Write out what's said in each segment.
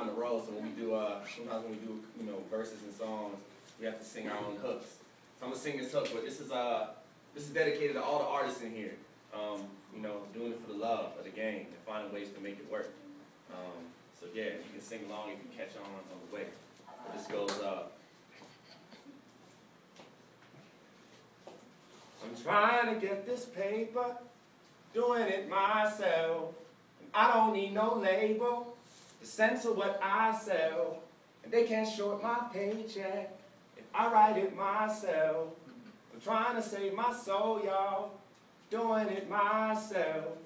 on the road, so when we do, sometimes when we do, you know, verses and songs, we have to sing our own hooks. So I'm gonna sing this hook, but this is dedicated to all the artists in here. You know, doing it for the love of the game and finding ways to make it work. So yeah, you can sing along if you catch on the way. But this goes, I'm trying to get this paper, doing it myself. I don't need no label to censor what I sell. And they can't short my paycheck if I write it myself. I'm trying to save my soul, y'all, doing it myself.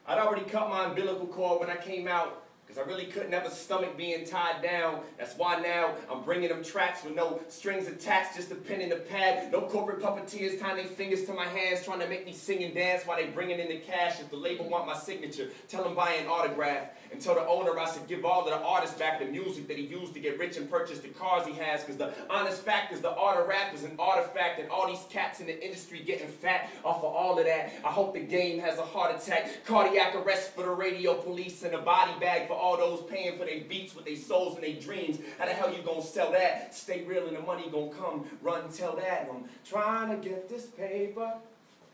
I'd already cut my umbilical cord when I came out, because I really couldn't have a stomach being tied down. That's why now I'm bringing them tracks with no strings attached, just a pen and a pad. No corporate puppeteers tying their fingers to my hands, trying to make me sing and dance while they bringing in the cash. If the label want my signature, tell them buy an autograph. And tell the owner I should give all of the artists back the music that he used to get rich and purchase the cars he has. Because the honest fact is the art of rap is an artifact, and all these cats in the industry getting fat off of all of that. I hope the game has a heart attack, cardiac arrest for the radio police, and a body bag for all those paying for their beats with their souls and their dreams. How the hell you gonna sell that? Stay real and the money gonna come. Run and tell that. I'm trying to get this paper,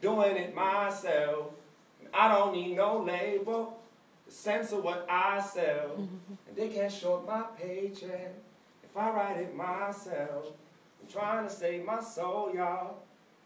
doing it myself. I don't need no label to censor what I sell. And they can't short my paycheck if I write it myself. I'm trying to save my soul, y'all,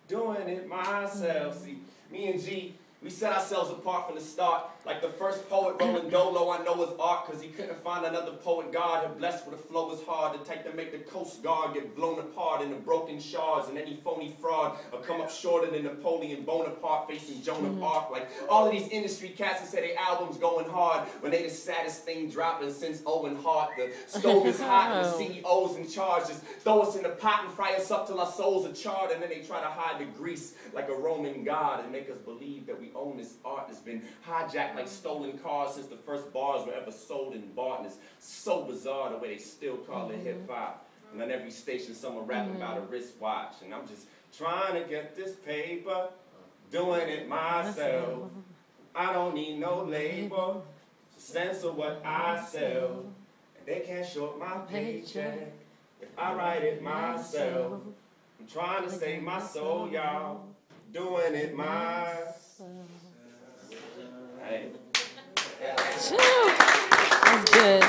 doing it myself. See, me and G, we set ourselves apart from the start. Like the first poet, Roland Dolo, I know his art, because he couldn't find another poet God had blessed with a flow as hard, the type to make the Coast Guard get blown apart into broken shards, and any phony fraud will come up shorter than Napoleon Bonaparte facing Joan of Arc. Like all of these industry cats that say their albums going hard when they the saddest thing dropping since Owen Hart. The stove is hot and the CEO's in charge. Just throw us in the pot and fry us up till our souls are charred, and then they try to hide the grease like a Roman god and make us believe that we own this art that's been hijacked like stolen cars since the first bars were ever sold and bought. And it's so bizarre the way they still call it hip-hop. And on every station someone rapping about a wristwatch. And I'm just trying to get this paper, doing it myself. I don't need no label to censor what I sell. And they can't short my paycheck if I write it myself. I'm trying to save my soul, y'all, doing it myself. Hey. That's good.